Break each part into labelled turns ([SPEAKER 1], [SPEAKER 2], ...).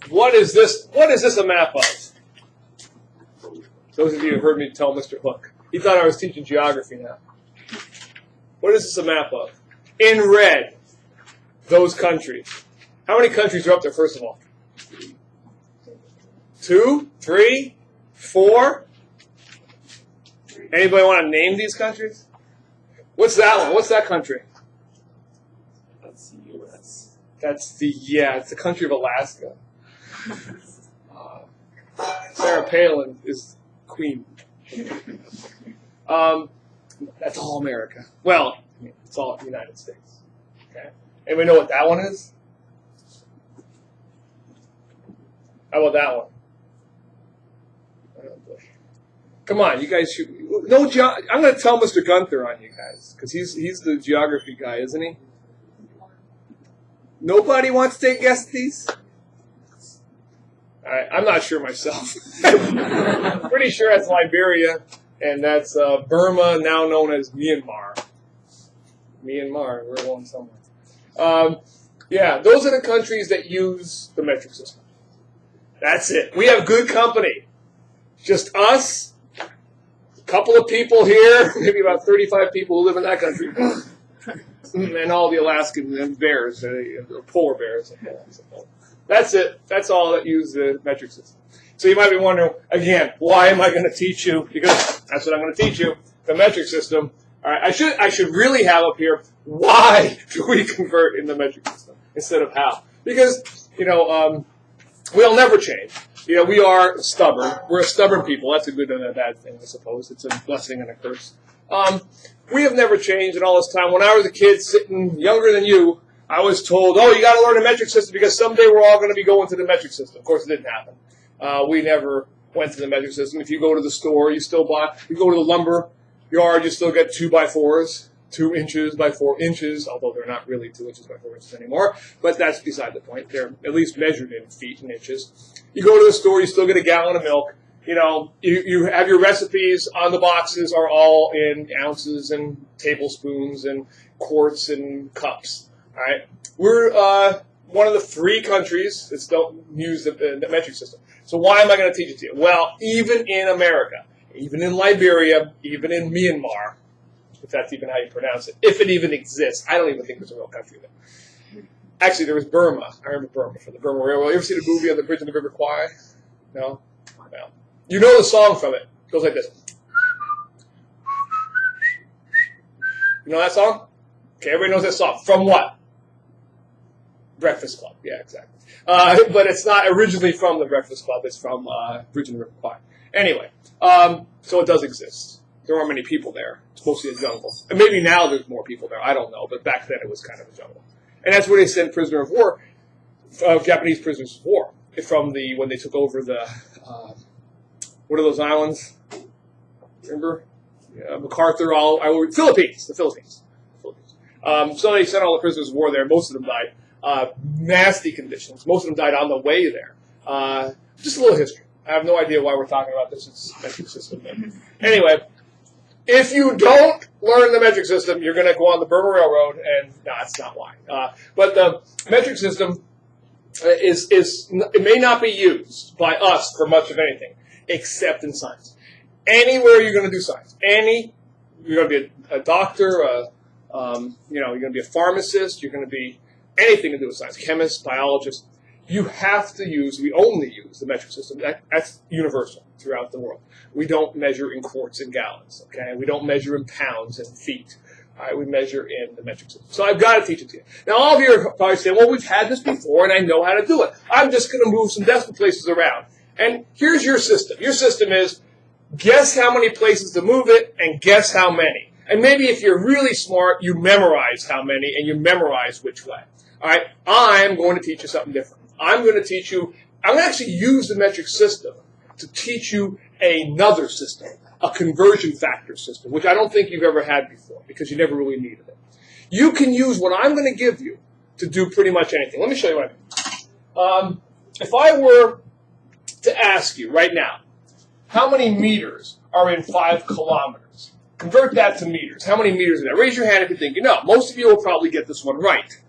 [SPEAKER 1] What is this? What is this a map of? Those of you who heard me tell Mr. Hook. He thought I was teaching geography now. What is this a map of? In red, those countries. How many countries are up there, first of all? 2, 3, 4? Anybody want to name these countries? What's that one? What's that country?
[SPEAKER 2] That's the U.S.
[SPEAKER 1] It's the country of Alaska. Sarah Palin is queen. That's all America. Well, it's all the United States. Okay. Anybody know what that one is? How about that one? Come on, you guys should. No, I'm going to tell Mr. Gunther on you guys because he's the geography guy, isn't he? Nobody wants to take guess at these? All right, I'm not sure myself. I'm pretty sure that's Liberia, and that's Burma, now known as Myanmar. Myanmar, we're going somewhere. Yeah, those are the countries that use the metric system. That's it. We have good company. Just us, a couple of people here, maybe about 35 people who live in that country, and all the Alaskan bears, polar bears. That's it. That's all that use the metric system. So you might be wondering, again, why am I going to teach you? Because that's what I'm going to teach you, the metric system. All right, I should really have up here, why do we convert in the metric system instead of how? Because, we'll never change. We are stubborn. We're a stubborn people. That's a good and a bad thing, I suppose. It's a blessing and a curse. We have never changed in all this time. When I was a kid, sitting younger than you, I was told, you got to learn the metric system because someday we're all going to be going to the metric system. Of course, it didn't happen. We never went to the metric system. If you go to the store, you still buy. You go to the lumber yard, you still get 2x4s, 2 inches by 4 inches, although they're not really 2 inches by 4 inches anymore. But that's beside the point. They're at least measured in feet and inches. You go to the store, you still get a gallon of milk. You have your recipes on the boxes are all in ounces and tablespoons and quarts and cups. All right, we're one of the 3 countries that don't use the metric system. So why am I going to teach it to you? Well, even in America, even in Liberia, even in Myanmar, if that's even how you pronounce it, if it even exists, I don't even think there's a real country there. Actually, there was Burma. I remember Burma from the Burma Railroad. You ever see the movie on the bridge in the River Kwai? No? Well, you know the song from it. It goes like this. You know that song? Okay, everybody knows that song. From what? Breakfast Club. Yeah, exactly. But it's not originally from the Breakfast Club. It's from Bridge in the River Kwai. Anyway, so it does exist. There aren't many people there. It's mostly a jungle. And maybe now there's more people there. I don't know. But back then it was kind of a jungle. And that's where they sent prisoner of war, Japanese prisoners of war, when they took over the, what are those islands? Remember? Yeah, MacArthur, Philippines. The Philippines. So they sent all the prisoners of war there. Most of them died. Nasty conditions. Most of them died on the way there. Just a little history. I have no idea why we're talking about this. It's a metric system. Anyway, if you don't learn the metric system, you're going to go on the Burma Railroad, and no, that's not why. But the metric system it may not be used by us for much of anything, except in science. Anywhere you're going to do science, you're going to be a doctor, you're going to be a pharmacist, you're going to be anything to do with science, chemist, biologist. We only use the metric system. That's universal throughout the world. We don't measure in quarts and gallons, okay? We don't measure in pounds and feet. All right, we measure in the metric system. So I've got to teach it to you. Now, all of you are probably saying, well, we've had this before, and I know how to do it. I'm just going to move some decimal places around. And here's your system. Your system is guess how many places to move it and guess how many. And maybe if you're really smart, you memorize how many and you memorize which way. All right, I'm going to teach you something different. I'm going to actually use the metric system to teach you another system, a conversion factor system, which I don't think you've ever had before because you never really needed it. You can use what I'm going to give you to do pretty much anything. Let me show you what I mean. If I were to ask you right now, how many meters are in 5 kilometers? Convert that to meters. How many meters is that? Raise your hand if you think you know. Most of you will probably get this one right.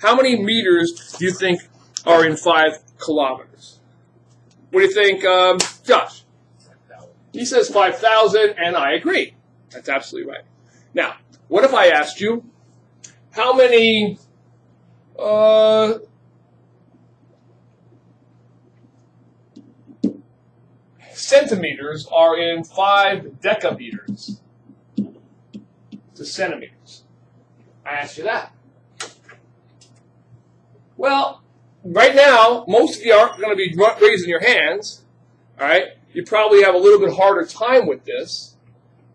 [SPEAKER 1] How many meters do you think are in 5 kilometers. What do you think, Josh? He says 5,000, and I agree. That's absolutely right. Now, what if I asked you, how many centimeters are in 5 decameters to centimeters? I asked you that. Well, right now, most of you aren't going to be raising your hands. All right? You probably have a little bit harder time with this.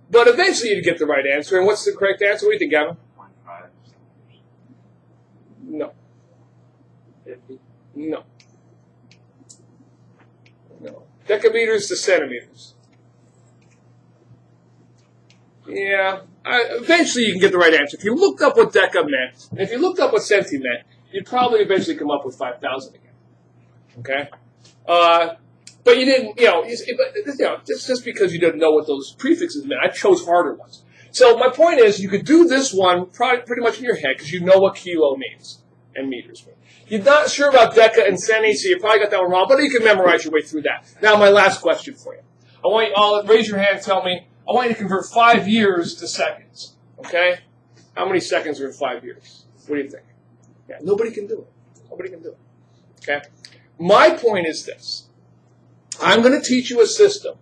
[SPEAKER 1] But eventually you get the right answer. And what's the correct answer? What do you think, Gavin?
[SPEAKER 2] 0.5.
[SPEAKER 1] No.
[SPEAKER 2] 50.
[SPEAKER 1] No. No. Decameters to centimeters. Yeah. Eventually you can get the right answer. If you looked up what deca meant, and if you looked up what centi meant, you'd probably eventually come up with 5,000 again. Okay? But you didn't, just because you didn't know what those prefixes meant, I chose harder ones. So my point is, you could do this one probably pretty much in your head because you know what kilo means and meters mean. You're not sure about deca and centi, so you probably got that one wrong, but you can memorize your way through that. Now, my last question for you. I want you all raise your hand and tell me, I want you to convert 5 years to seconds. Okay? How many seconds are in 5 years? What do you think? Yeah, nobody can do it. Nobody can do it. Okay? My point is this. I'm going to teach you a system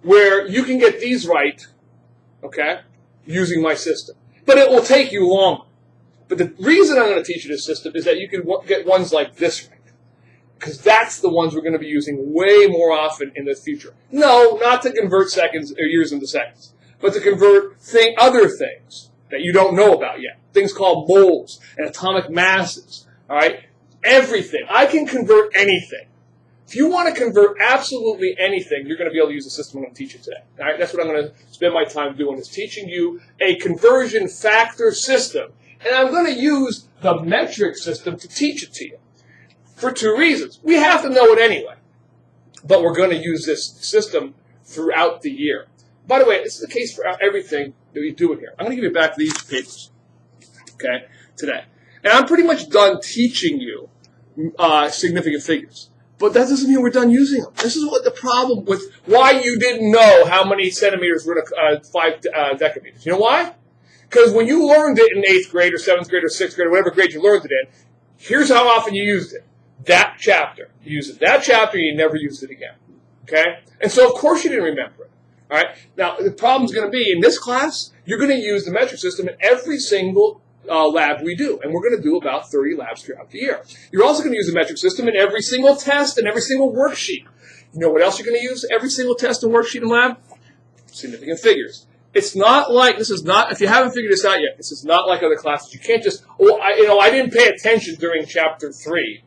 [SPEAKER 1] where you can get these right, okay, using my system. But it will take you longer. But the reason I'm going to teach you this system is that you can get ones like this right. Because that's the ones we're going to be using way more often in the future. No, not to convert seconds or years into seconds, but to convert other things that you don't know about yet. Things called moles and atomic masses. All right? Everything. I can convert anything. If you want to convert absolutely anything, you're going to be able to use the system I'm going to teach you today. All right? That's what I'm going to spend my time doing, is teaching you a conversion factor system. And I'm going to use the metric system to teach it to you. For 2 reasons. We have to know it anyway. But we're going to use this system throughout the year. By the way, this is the case for everything that we do in here. I'm going to give you back these papers, okay, today. And I'm pretty much done teaching you significant figures. But that doesn't mean we're done using them. This is what the problem with why you didn't know how many centimeters were in 5 decameters. You know why? Because when you learned it in 8th grade or 7th grade or 6th grade or whatever grade you learned it in, here's how often you used it. That chapter. You used it that chapter, you never used it again. Okay? And so, of course, you didn't remember it. All right? Now, the problem's going to be, in this class, you're going to use the metric system in every single lab we do. And we're going to do about 30 labs throughout the year. You're also going to use the metric system in every single test and every single worksheet. You know what else you're going to use every single test and worksheet and lab? Significant figures. It's not like, this is not, if you haven't figured this out yet, this is not like other classes. You can't just, I didn't pay attention during chapter 3,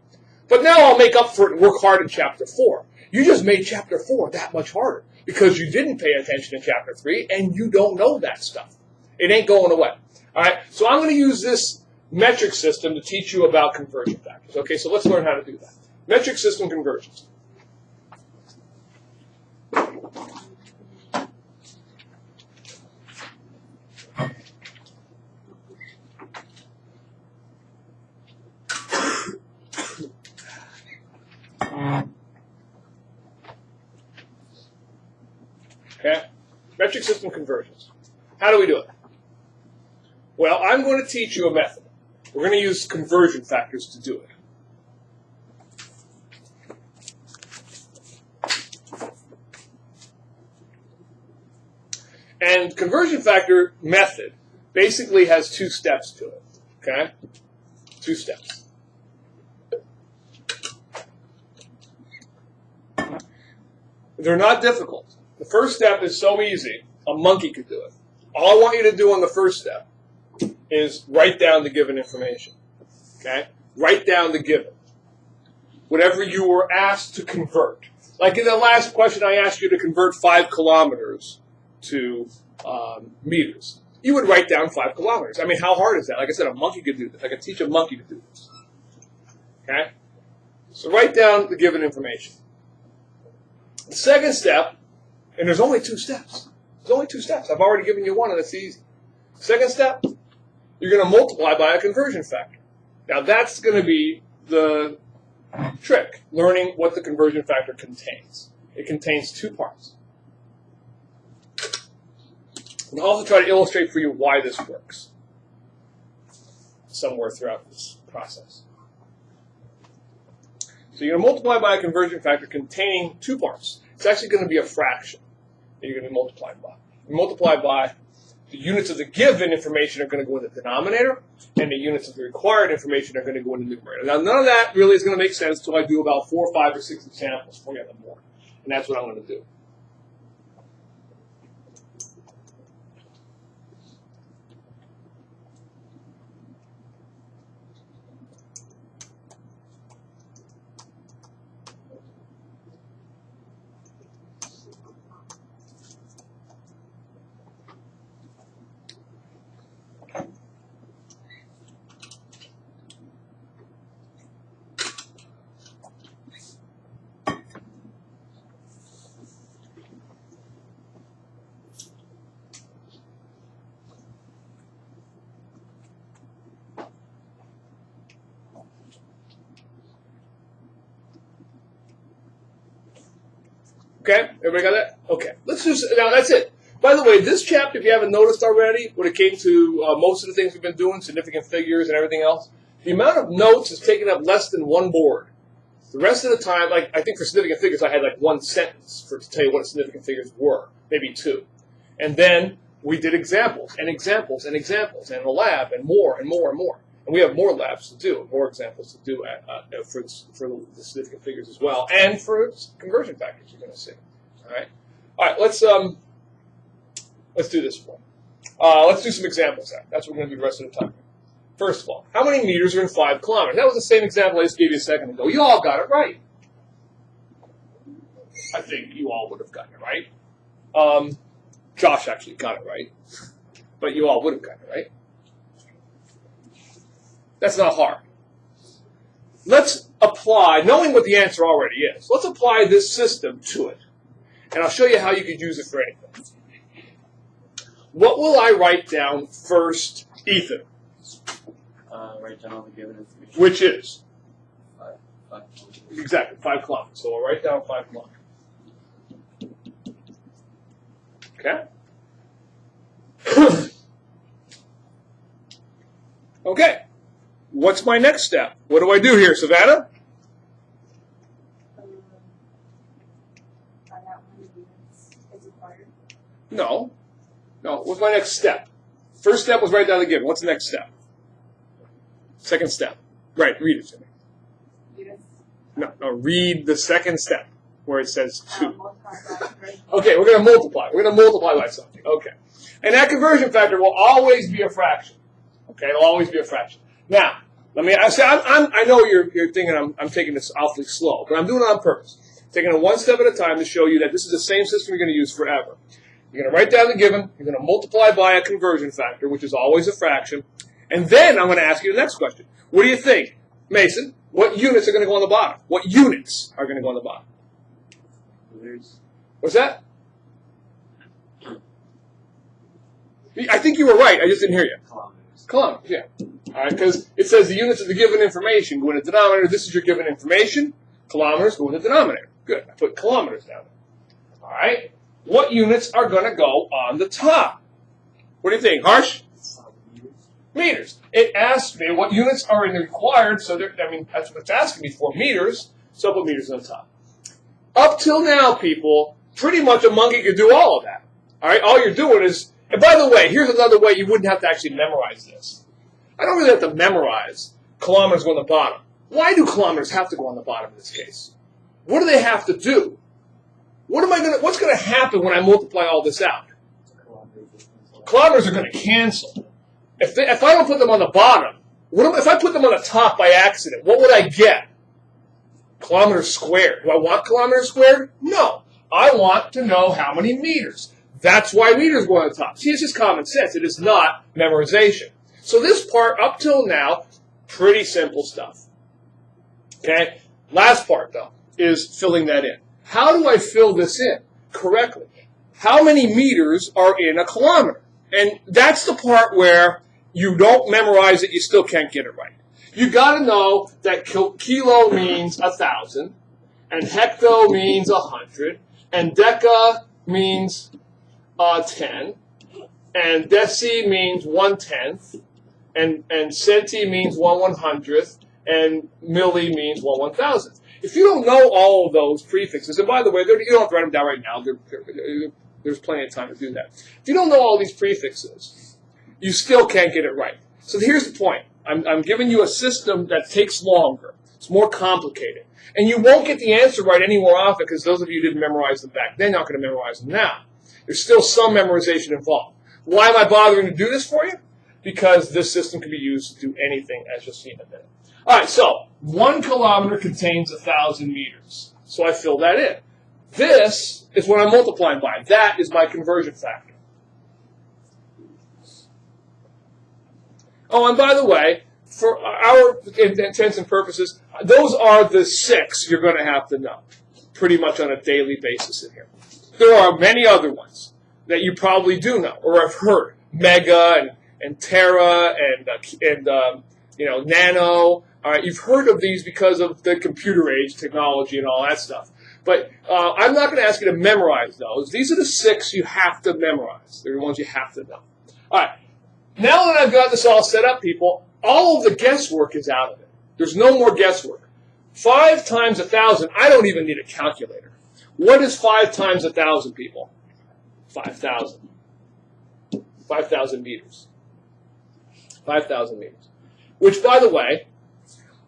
[SPEAKER 1] but now I'll make up for it and work hard in chapter 4. You just made chapter 4 that much harder because you didn't pay attention in chapter 3 and you don't know that stuff. It ain't going away. All right, so I'm going to use this metric system to teach you about conversion factors. Okay, so let's learn how to do that. Metric system conversions. Okay, metric system conversions. How do we do it? Well, I'm going to teach you a method. We're going to use conversion factors to do it. And conversion factor method basically has 2 steps to it. Okay? 2 steps. They're not difficult. The first step is so easy, a monkey could do it. All I want you to do on the first step is write down the given information. Okay? Write down the given. Whatever you were asked to convert. Like in the last question, I asked you to convert 5 kilometers to meters. You would write down 5 kilometers. I mean, how hard is that? Like I said, a monkey could do this. I could teach a monkey to do this. Okay? So write down the given information. The second step, and there's only 2 steps. There's only 2 steps. I've already given you one, and it's easy. Second step, you're going to multiply by a conversion factor. Now, that's going to be the trick, learning what the conversion factor contains. It contains two parts. And I'll also try to illustrate for you why this works somewhere throughout this process. So you're going to multiply by a conversion factor containing two parts. It's actually going to be a fraction that you're going to be multiplied by. You multiply by the units of the given information are going to go in the denominator, and the units of the required information are going to go in the numerator. Now, none of that really is going to make sense until I do about 4, 5, or 6 examples for you in the morning. And that's what I'm going to do. Okay, everybody got that? Okay, let's just, now that's it. By the way, this chapter, if you haven't noticed already, when it came to most of the things we've been doing, significant figures and everything else, the amount of notes is taking up less than one board. The rest of the time, like I think for significant figures, I had like one sentence to tell you what significant figures were, maybe two. And then we did examples and examples and examples and a lab and more and more and more. And we have more labs to do, more examples to do for the significant figures as well, and for conversion factors you're going to see. All right. Let's do this one. Let's do some examples. That's what we're going to do the rest of the time. First of all, how many meters are in 5 kilometers? That was the same example I just gave you a second ago. You all got it right. I think you all would have gotten it right. Josh actually got it right, but you all would have gotten it right. That's not hard. Let's apply, knowing what the answer already is, let's apply this system to it. And I'll show you how you could use it for anything. What will I write down first, Ethan?
[SPEAKER 2] Write down all the given information.
[SPEAKER 1] Which is?
[SPEAKER 2] 5.
[SPEAKER 1] Exactly, 5 kilometers. So I'll write down 5 kilometers. Okay? Okay. What's my next step? What do I do here, Savannah?
[SPEAKER 3] Find out how many units is required.
[SPEAKER 1] No. What's my next step? First step was write down the given. What's the next step? Second step. Right, read it to me.
[SPEAKER 3] Units.
[SPEAKER 1] No, read the second step where it says 2.
[SPEAKER 3] Multiply by conversion.
[SPEAKER 1] Okay, we're going to multiply. We're going to multiply by something. Okay. And that conversion factor will always be a fraction. Okay, it'll always be a fraction. Now, I know you're thinking I'm taking this awfully slow, but I'm doing it on purpose. Taking it one step at a time to show you that this is the same system you're going to use forever. You're going to write down the given, you're going to multiply by a conversion factor, which is always a fraction, and then I'm going to ask you the next question. What do you think, Mason? What units are going to go on the bottom? What units are going to go on the bottom?
[SPEAKER 2] Meters.
[SPEAKER 1] What's that? I think you were right. I just didn't hear you.
[SPEAKER 2] Kilometers.
[SPEAKER 1] Kilometers, yeah. All right, because it says the units of the given information go in the denominator. This is your given information. Kilometers go in the denominator. Good. I put kilometers down there. All right. What units are going to go on the top? What do you think, Harsh? Meters. It asks me what units are in the required, so that's what it's asking me for, meters, so I'll put meters on the top. Up till now, people, pretty much a monkey could do all of that. All right, all you're doing is, and by the way, here's another way you wouldn't have to actually memorize this. I don't really have to memorize kilometers go on the bottom. Why do kilometers have to go on the bottom in this case? What do they have to do? What's going to happen when I multiply all this out? Kilometers are going to cancel. If I don't put them on the bottom, if I put them on the top by accident, what would I get? Kilometers squared. Do I want kilometers squared? No. I want to know how many meters. That's why meters go on the top. See, it's just common sense. It is not memorization. So this part, up till now, pretty simple stuff. Okay? Last part, though, is filling that in. How do I fill this in correctly? How many meters are in a kilometer? And that's the part where you don't memorize it, you still can't get it right. You got to know that kilo means 1,000, and hecto means 100, and deca means 10, and deci means 1/10, and centi means 1/100th, and milli means 1/1000th. If you don't know all of those prefixes, and by the way, you don't have to write them down right now. There's plenty of time to do that. If you don't know all these prefixes, you still can't get it right. So here's the point. I'm giving you a system that takes longer. It's more complicated. And you won't get the answer right any more often because those of you who didn't memorize them back then, not going to memorize them now. There's still some memorization involved. Why am I bothering to do this for you? Because this system can be used to do anything, as you'll see in a minute. All right, so 1 kilometer contains 1,000 meters. So I fill that in. This is what I'm multiplying by. That is my conversion factor. Oh, and by the way, for our intents and purposes, those are the 6 you're going to have to know pretty much on a daily basis in here. There are many other ones that you probably do know or have heard. Mega and tera and nano. All right, you've heard of these because of the computer age, technology, and all that stuff. But I'm not going to ask you to memorize those. These are the 6 you have to memorize. They're the ones you have to know. All right. Now that I've got this all set up, people, all of the guesswork is out of it. There's no more guesswork. 5 times 1,000, I don't even need a calculator. What is 5 times 1,000, people? 5,000. 5,000 meters. 5,000 meters. Which, by the way,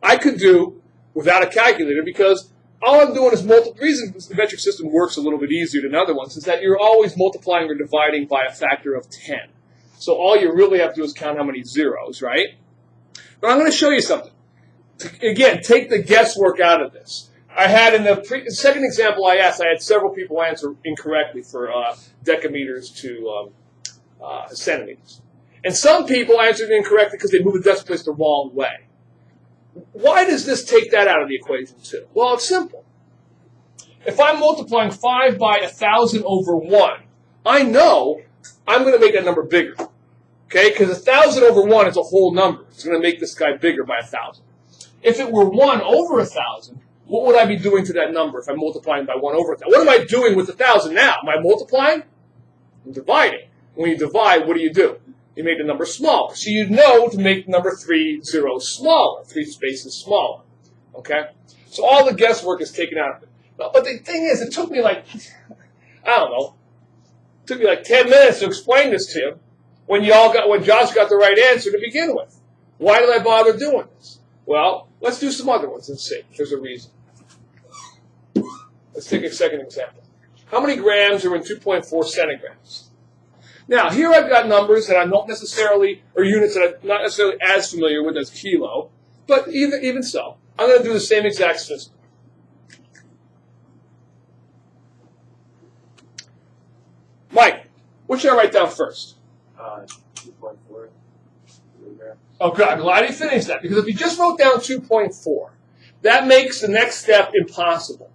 [SPEAKER 1] I could do without a calculator because all I'm doing is multiply. The reason the metric system works a little bit easier than other ones is that you're always multiplying or dividing by a factor of 10. So all you really have to do is count how many zeros, right? But I'm going to show you something. Again, take the guesswork out of this. I had in the second example I asked, I had several people answer incorrectly for decameters to centimeters. And some people answered incorrectly because they moved the decimal place the wrong way. Why does this take that out of the equation too? Well, it's simple. If I'm multiplying 5 by 1,000 over 1, I know I'm going to make that number bigger. Okay? Because 1,000 over 1 is a whole number. It's going to make this guy bigger by 1,000. If it were 1 over 1,000, what would I be doing to that number if I'm multiplying by 1 over 1,000? What am I doing with 1,000 now? Am I multiplying? I'm dividing. When you divide, what do? You make the number smaller. So you know to make number 3 zeros smaller, 3 spaces smaller. Okay? So all the guesswork is taken out of it. But the thing is, it took me like, I don't know, it took me like 10 minutes to explain this to him when Josh got the right answer to begin with. Why did I bother doing this? Well, let's do some other ones and see. There's a reason. Let's take a second example. How many grams are in 2.4 centigrams? Now, here I've got numbers that I'm not necessarily, or units that I'm not necessarily as familiar with as kilo, but even so, I'm going to do the same exact system. Mike, what should I write down first?
[SPEAKER 2] 2.4.
[SPEAKER 1] Oh, good. I'm glad you finished that, because if you just wrote down 2.4, that makes the next step impossible.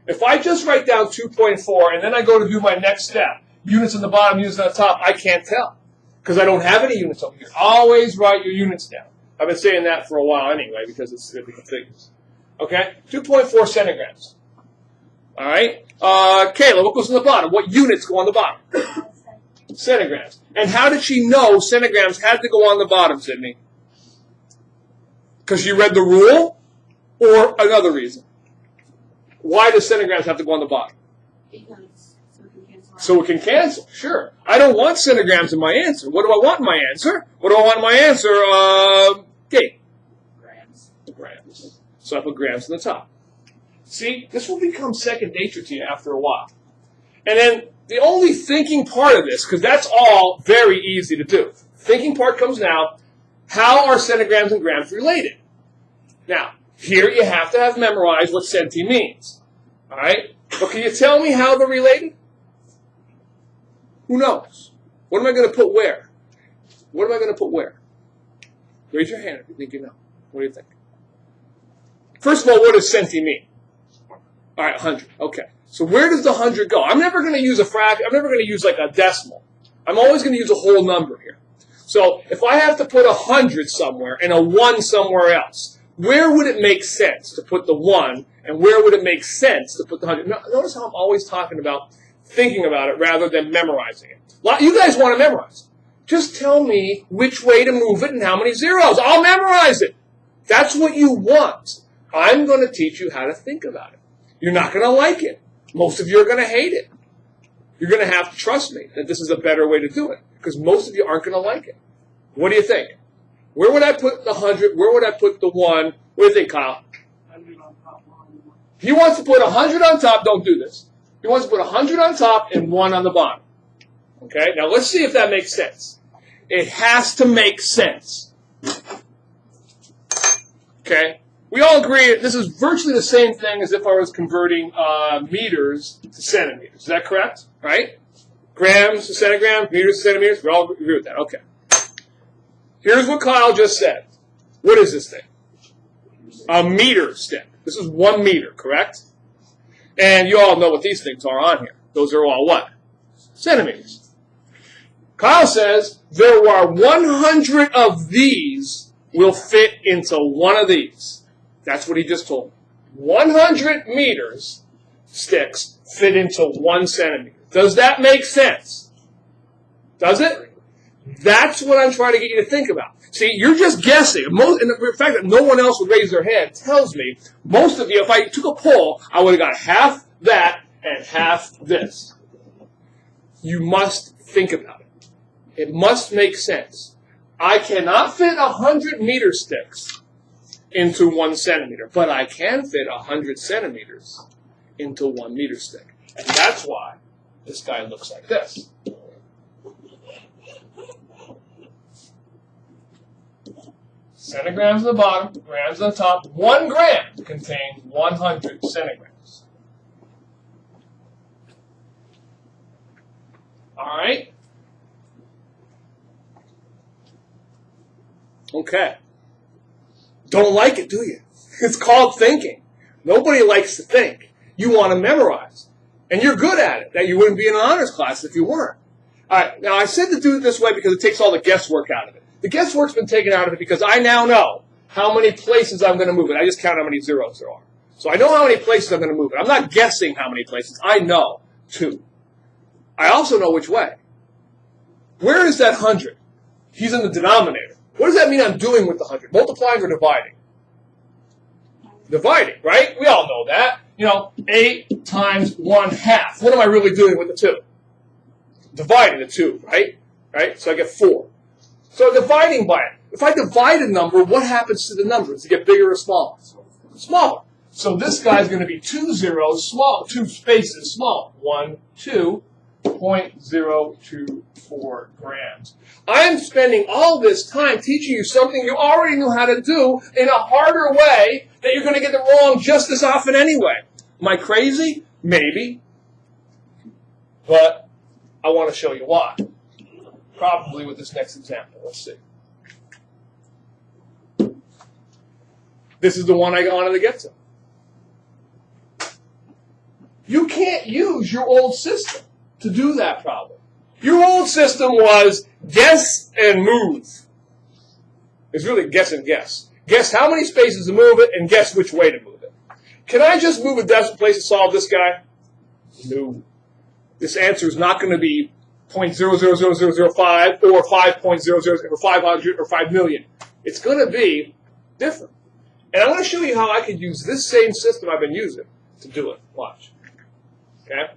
[SPEAKER 1] If I just write down 2.4 and then I go to do my next step, units on the bottom, units on the top, I can't tell because I don't have any units over here. Always write your units down. I've been saying that for a while anyway because it's significant figures. Okay? 2.4 centigrams. All right? Kayla, what goes on the bottom? What units go on the bottom? Centigrams. And how did she know centigrams had to go on the bottom, Sydney? Because she read the rule or another reason? Why does centigrams have to go on the bottom? So it can cancel, sure. I don't want centigrams in my answer. What do I want in my answer? What do I want in my answer? Kate? Grams. So I put grams on the top. See, this will become second nature to you after a while. And then the only thinking part of this, because that's all very easy to do. Thinking part comes now. How are centigrams and grams related? Now, here you have to have memorized what centi means. All right? But can you tell me how they're related? Who knows? What am I going to put where? What am I going to put where? Raise your hand if you think you know. What do you think? First of all, what does centi mean? All right, 100. Okay. So where does the 100 go? I'm never going to use a fraction. I'm never going to use like a decimal. I'm always going to use a whole number here. So if I have to put 100 somewhere and a 1 somewhere else, where would it make sense to put the 1 and where would it make sense to put the 100? Now, notice how I'm always talking about thinking about it rather than memorizing it. You guys want to memorize. Just tell me which way to move it and how many zeros. I'll memorize it. That's what you want. I'm going to teach you how to think about it. You're not going to like it. Most of you are going to hate it. You're going to have to trust me that this is a better way to do it because most of you aren't going to like it. What do you think? Where would I put the 100? Where would I put the 1? What do you think, Kyle?
[SPEAKER 2] 100 on top, 1 on the bottom.
[SPEAKER 1] He wants to put 100 on top. Don't do this. He wants to put 100 on top and 1 on the bottom. Okay? Now let's see if that makes sense. It has to make sense. Okay? We all agree this is virtually the same thing as if I was converting meters to centimeters. Is that correct? Right? Grams to centigrams, meters to centimeters. We all agree with that. Okay. Here's what Kyle just said. What is this thing? A meter stick. This is 1 meter, correct? And you all know what these things are on here. Those are all what? Centimeters. Kyle says there are 100 of these will fit into one of these. That's what he just told me. 100 meters sticks fit into 1 centimeter. Does that make sense? Does it? That's what I'm trying to get you to think about. See, you're just guessing. And the fact that no one else would raise their hand tells me most of you, if I took a poll, I would have got half that and half this. You must think about it. It must make sense. I cannot fit 100 meter sticks into 1 centimeter, but I can fit 100 centimeters into 1 meter stick. And that's why this guy looks like this. Centigrams at the bottom, grams at the top. 1 gram contains 100 centigrams. All right? Okay. Don't like it, do you? It's called thinking. Nobody likes to think. You want to memorize. And you're good at it. That you wouldn't be in an honors class if you weren't. All right. Now, I said to do it this way because it takes all the guesswork out of it. The guesswork's been taken out of it because I now know how many places I'm going to move it. I just count how many zeros there are. So I know how many places I'm going to move it. I'm not guessing how many places. I know 2. I also know which way. Where is that 100? He's in the denominator. What does that mean I'm doing with the 100? Multiplying or dividing? Dividing, right? We all know that. 8 times 1/2. What am I really doing with the 2? Dividing the 2, right? Right? So I get 4. So dividing by it. If I divide a number, what happens to the number? Does it get bigger or smaller? Smaller. So this guy's going to be 2 zeros small, 2 spaces small. 1, 2, 0.024 grams. I'm spending all this time teaching you something you already knew how to do in a harder way that you're going to get it wrong just as often anyway. Am I crazy? Maybe. But I want to show you why. Probably with this next example. Let's see. This is the one I wanted to get to. You can't use your old system to do that problem. Your old system was guess and move. It's really guess and guess. Guess how many spaces to move it and guess which way to move it. Can I just move a decimal place to solve this guy? No. This answer is not going to be 0.000005 or 5.00 or 500 or 5 million. It's going to be different. And I'm going to show you how I could use this same system I've been using to do it. Watch. Okay?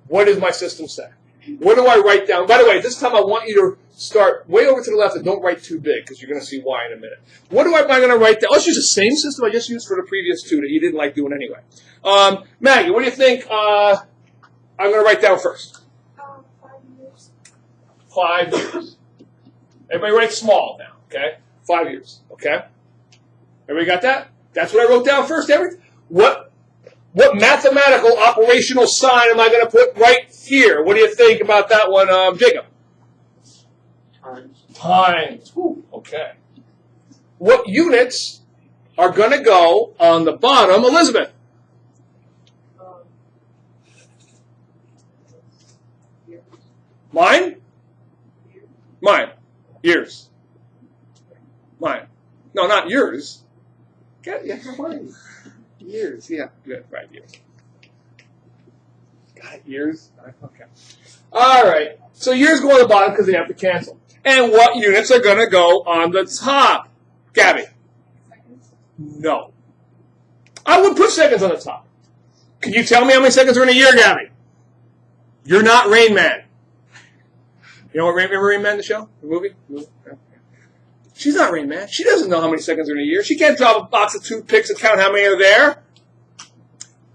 [SPEAKER 1] What does my system say? What do I write down? By the way, this time I want you to start way over to the left and don't write too big because you're going to see why in a minute. What am I going to write down? Let's use the same system I just used for the previous 2 that you didn't like doing anyway. Maggie, what do you think I'm going to write down first?
[SPEAKER 3] 5 years.
[SPEAKER 1] 5 years. Everybody write small now, okay? 5 years, okay? Everybody got that? That's what I wrote down first. What mathematical operational sign am I going to put right here? What do you think about that one, Jacob?
[SPEAKER 2] Times.
[SPEAKER 1] Times. Whew, okay. What units are going to go on the bottom, Elizabeth?
[SPEAKER 3] Years.
[SPEAKER 1] Mine? Mine. Years. Mine. No, not yours. Yeah, mine. Years. Yeah, good. Right, years. Got it, years? Okay. All right. So years go on the bottom because they have to cancel. And what units are going to go on the top? Gabby?
[SPEAKER 3] Seconds.
[SPEAKER 1] No. I would put seconds on the top. Can you tell me how many seconds are in a year, Gabby? You're not Rain Man. You know what remember Rain Man, the show? The movie? Okay. She's not Rain Man. She doesn't know how many seconds are in a year. She can't drop a box of toothpicks and count how many are there.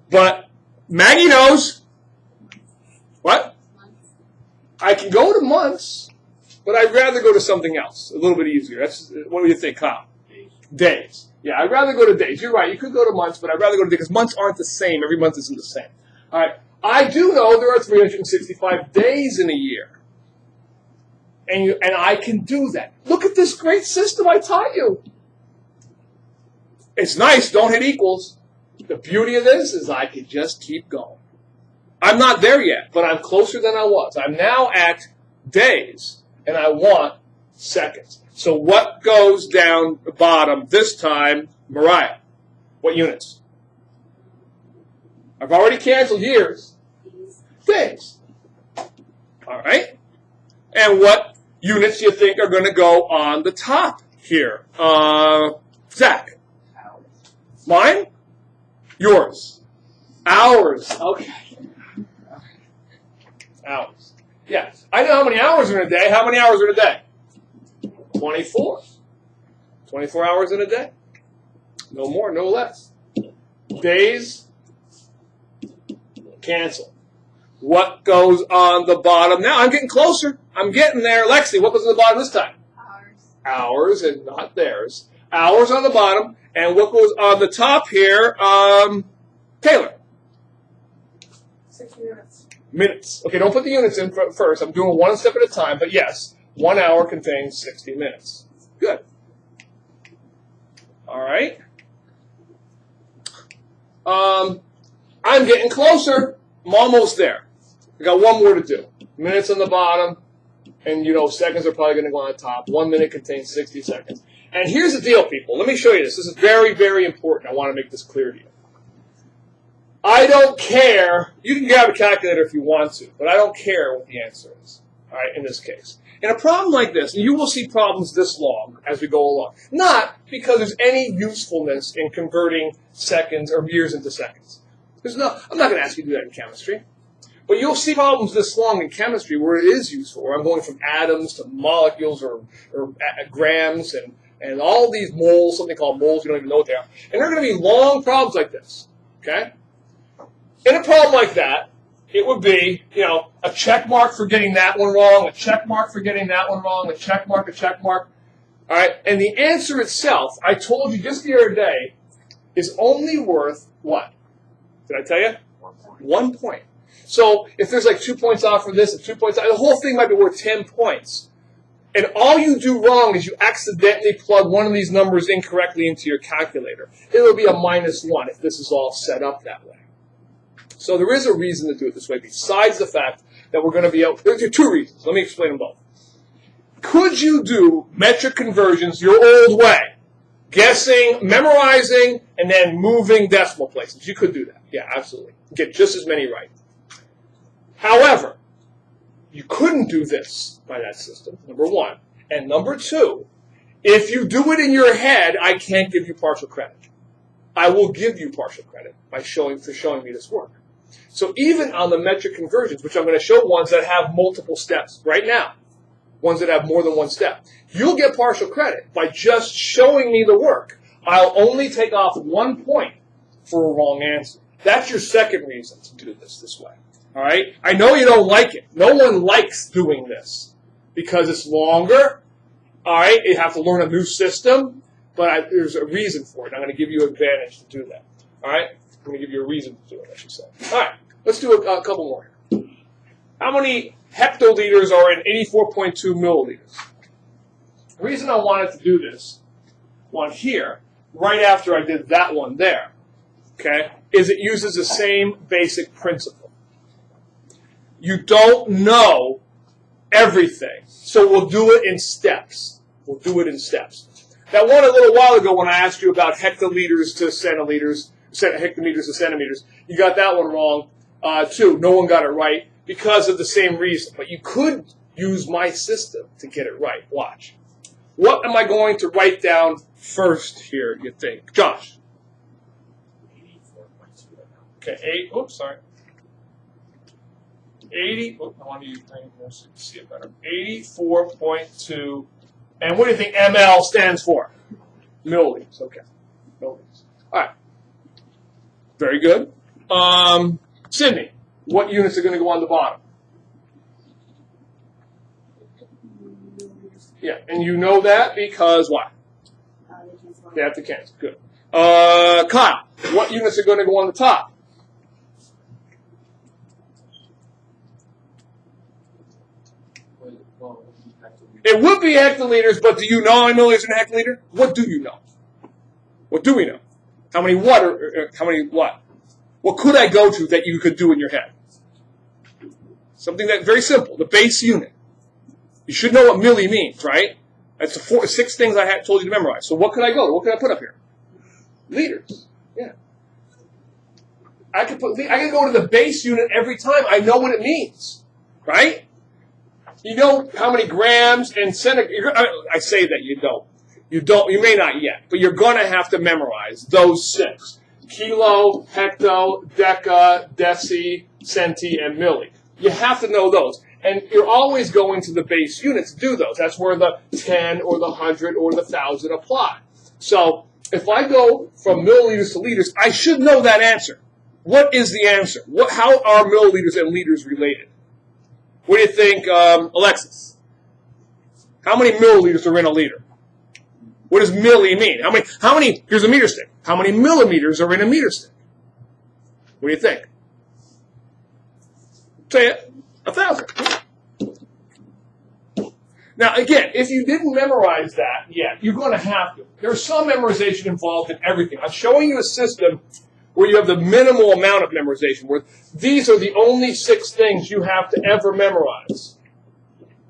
[SPEAKER 1] But Maggie knows. What?
[SPEAKER 3] Months.
[SPEAKER 1] I can go to months, but I'd rather go to something else. A little bit easier. What do you think, Kyle? Days. Yeah, I'd rather go to days. You're right. You could go to months, but I'd rather go to days because months aren't the same. Every month isn't the same. All right. I do know there are 365 days in a year. And I can do that. Look at this great system I taught you. It's nice. Don't hit equals. The beauty of this is I can just keep going. I'm not there yet, but I'm closer than I was. I'm now at days, and I want seconds. So what goes down the bottom this time, Mariah? What units? I've already canceled years. Days. All right. And what units do you think are going to go on the top here? Zach?
[SPEAKER 2] Hours.
[SPEAKER 1] Mine? Yours? Hours. Okay. Hours. Yeah. I know how many hours are in a day. How many hours are in a day? 24. 24 hours in a day. No more, no less. Days. Cancel. What goes on the bottom now? I'm getting closer. I'm getting there. Lexi, what goes on the bottom this time?
[SPEAKER 3] Hours.
[SPEAKER 1] Hours and not theirs. Hours on the bottom. And what goes on the top here? Taylor.
[SPEAKER 3] 60 minutes.
[SPEAKER 1] Minutes. Okay, don't put the units in first. I'm doing one step at a time. But yes, 1 hour contains 60 minutes. Good. All right. I'm getting closer. I'm almost there. I got one more to do. Minutes on the bottom, and seconds are probably going to go on the top. 1 minute contains 60 seconds. And here's the deal, people. Let me show you this. This is very, very important. I want to make this clear to you. I don't care. You can grab a calculator if you want to, but I don't care what the answer is. All right, in this case. In a problem like this, and you will see problems this long as we go along. Not because there's any usefulness in converting seconds or years into seconds. I'm not going to ask you to do that in chemistry. But you'll see problems this long in chemistry where it is useful, where I'm going from atoms to molecules or grams and all these moles, something called moles, you don't even know what they are. And they're going to be long problems like this. Okay? In a problem like that, it would be, a check mark for getting that one wrong, a check mark for getting that one wrong, a check mark, a check mark. All right? And the answer itself, I told you just the other day, is only worth what? Did I tell you?
[SPEAKER 2] 1 point.
[SPEAKER 1] 1 point. So if there's like 2 points off for this and 2 points off, the whole thing might be worth 10 points. And all you do wrong is you accidentally plug one of these numbers incorrectly into your calculator. It'll be a -1 if this is all set up that way. So there is a reason to do it this way, besides the fact that we're going to be able... There are 2 reasons. Let me explain them both. Could you do metric conversions your old way? Guessing, memorizing, and then moving decimal places. You could do that. Yeah, absolutely. Get just as many right. However, you couldn't do this by that system, number 1. And number 2, if you do it in your head, I can't give you partial credit. I will give you partial credit for showing me this work. So even on the metric conversions, which I'm going to show ones that have multiple steps right now, ones that have more than one step, you'll get partial credit by just showing me the work. I'll only take off 1 point for a wrong answer. That's your second reason to do this way. All right? I know you don't like it. No one likes doing this because it's longer. All right? You have to learn a new system, but there's a reason for it. I'm going to give you an advantage to do that. All right? I'm going to give you a reason to do it, I should say. All right. Let's do a couple more here. How many hectoliters are in 84.2 milliliters? The reason I wanted to do this one here, right after I did that one there, okay, is it uses the same basic principle. You don't know everything. So we'll do it in steps. We'll do it in steps. That one a little while ago when I asked you about hectoliters to centiliters, hectometers to centimeters, you got that one wrong too. No one got it right because of the same reason. But you could use my system to get it right. Watch. What am I going to write down first here, you think? Josh?
[SPEAKER 2] 84.2.
[SPEAKER 1] Okay, oops, sorry. 80, I want to use green here so you can see it better. 84.2, and what do you think ml stands for? Milliliters, okay. Milliliters. All right. Very good. Sydney, what units are going to go on the bottom? Yeah, and you know that because why? They have to cancel. Good. Kyle, what units are going to go on the top? It would be hectoliters, but do you know how many milliliters in a hectoliter? What do you know? What do we know? How many what? Or how many what? What could I go to that you could do in your head? Something that's very simple. The base unit. You should know what milli means, right? That's the 6 things I told you to memorize. So what could I go to? What could I put up here? Liters. Yeah. I could go to the base unit every time. I know what it means, right? You know how many grams and centigrams. I say that you don't. You don't. You may not yet, but you're going to have to memorize those 6: kilo, hecto, deca, deci, centi, and milli. You have to know those. And you're always going to the base units to do those. That's where the 10 or the 100 or the 1,000 apply. So if I go from milliliters to liters, I should know that answer. What is the answer? How are milliliters and liters related? What do you think, Alexis? How many milliliters are in a liter? What does milli mean? How many, here's a meter stick. How many millimeters are in a meter stick? What do you think? Say it. 1,000. Now, again, if you didn't memorize that yet, you're going to have to. There's some memorization involved in everything. I'm showing you a system where you have the minimal amount of memorization, where these are the only 6 things you have to ever memorize.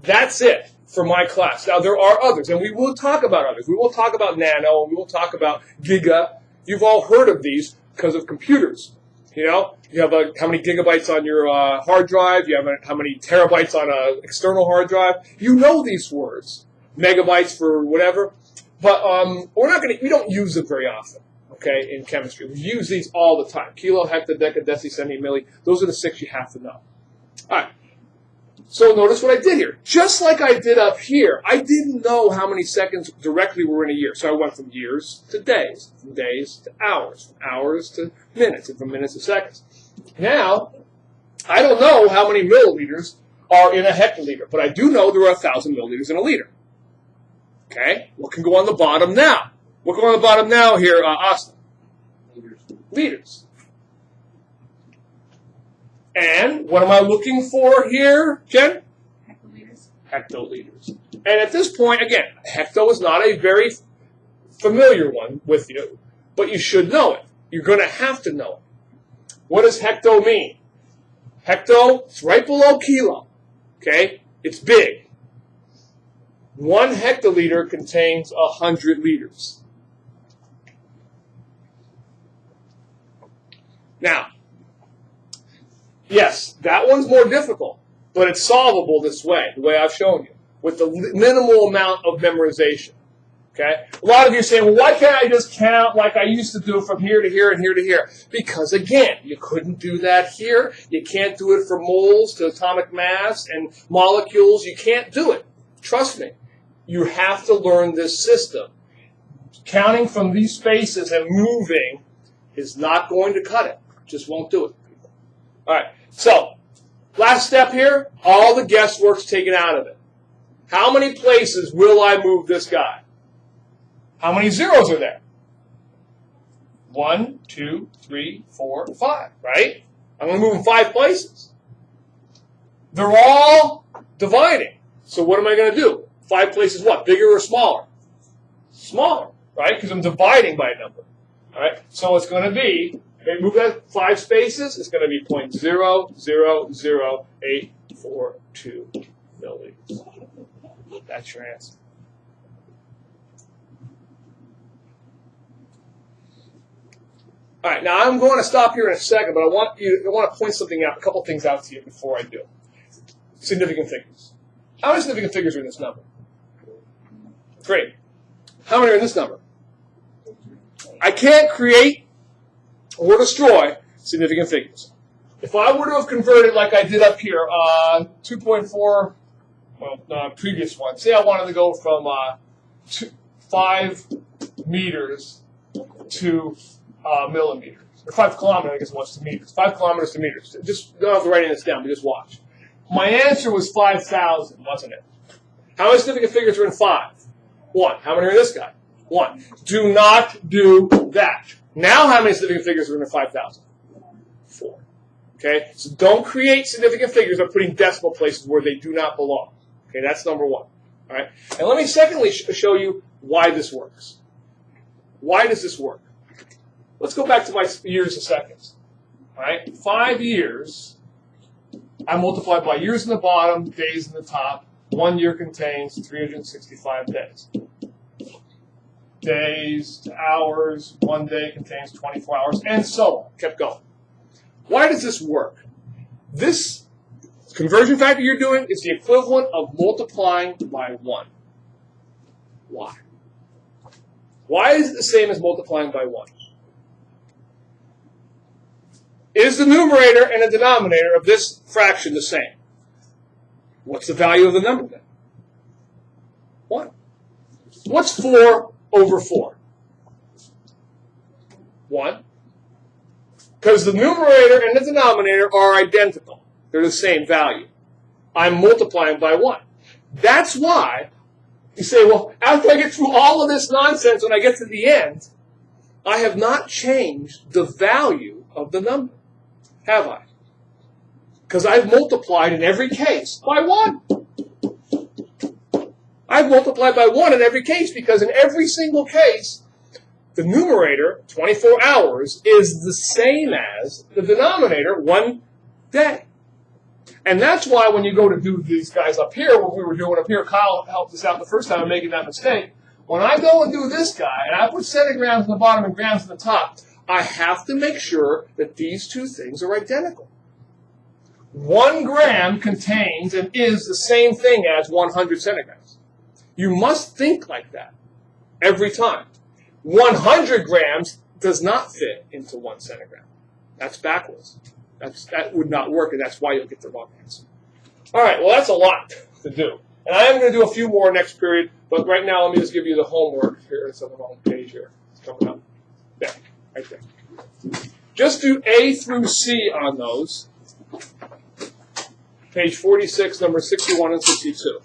[SPEAKER 1] That's it for my class. Now, there are others, and we will talk about others. We will talk about nano, and we will talk about giga. You've all heard of these because of computers. You know, you have how many gigabytes on your hard drive. You have how many terabytes on an external hard drive. You know these words, megabytes for whatever. But we don't use them very often. Okay, in chemistry, we use these all the time: kilo, hecto, deca, deci, centi, milli. Those are the 6 you have to know. All right. So notice what I did here. Just like I did up here, I didn't know how many seconds directly were in a year. So I went from years to days, from days to hours, from hours to minutes, and from minutes to seconds. Now, I don't know how many milliliters are in a hectoliter, but I do know there are 1,000 milliliters in a liter. Okay? What can go on the bottom now? What can go on the bottom now here, Austin? Liters. And what am I looking for here, Jen?
[SPEAKER 3] Hectoliters.
[SPEAKER 1] Hectoliters. And at this point, again, hecto is not a very familiar one with you, but you should know it. You're going to have to know it. What does hecto mean? Hecto, it's right below kilo. Okay? It's big. 1 hectoliter contains 100 liters. Now, yes, that one's more difficult, but it's solvable this way, the way I've shown you, with the minimal amount of memorization. Okay? A lot of you say, well, why can't I just count like I used to do from here to here and here to here? Because, again, you couldn't do that here. You can't do it for moles to atomic mass and molecules. You can't do it. Trust me. You have to learn this system. Counting from these spaces and moving is not going to cut it. Just won't do it. All right, so last step here, all the guesswork's taken out of it. How many places will I move this guy? How many zeros are there? 1, 2, 3, 4, 5, right? I'm going to move him 5 places. They're all dividing. So what am I going to do? 5 places what? Bigger or smaller? Smaller, right? Because I'm dividing by a number. All right, so it's going to be, move that 5 spaces, it's going to be 0.0000842 milliliters. milli. That's your answer. All right, now I'm going to stop here in a second, but I want to point something out, a couple things out to you before I do. Significant figures. How many significant figures are in this number? 3. How many are in this number? I can't create or destroy significant figures. If I were to have converted like I did up here, 2.4, previous one. Say I wanted to go from 5 meters to millimeters, or 5 kilometers, I guess it was, to meters. 5 kilometers to meters. Just don't have to write this down, but just watch. My answer was 5,000, wasn't it? How many significant figures are in 5? 1. How many are in this guy? 1. Do not do that. Now how many significant figures are in 5,000? 4. Okay? So don't create significant figures by putting decimal places where they do not belong. Okay, that's number 1. All right? And let me secondly show you why this works. Why does this work? Let's go back to my years and seconds. All right? 5 years, I multiply by years in the bottom, days in the top. 1 year contains 365 days. Days to hours, 1 day contains 24 hours, and so on. Kept going. Why does this work? This conversion factor you're doing is the equivalent of multiplying by 1. Why? Why is it the same as multiplying by 1? Is the numerator and the denominator of this fraction the same? What's the value of the number then? 1. What's 4 over 4? 1. Because the numerator and the denominator are identical. They're the same value. I'm multiplying by 1. That's why you say, well, after I get through all of this nonsense, when I get to the end, I have not changed the value of the number, have I? Because I've multiplied in every case by 1. I've multiplied by 1 in every case because in every single case, the numerator, 24 hours, is the same as the denominator, 1 day. And that's why when you go to do these guys up here, what we were doing up here, Kyle helped us out the first time in making that mistake. When I go and do this guy, and I put centigrams in the bottom and grams in the top, I have to make sure that these two things are identical. 1 gram contains and is the same thing as 100 centigrams. You must think like that every time. 100 grams does not fit into 1 centigram. That's backwards. That would not work, and that's why you'll get the wrong answer. All right, well, that's a lot to do. And I am going to do a few more next period, but right now let me just give you the homework. Here, it's on the wrong page here. It's coming up. There, right there. Just do A through C on those. Page 46, number 61 and 62.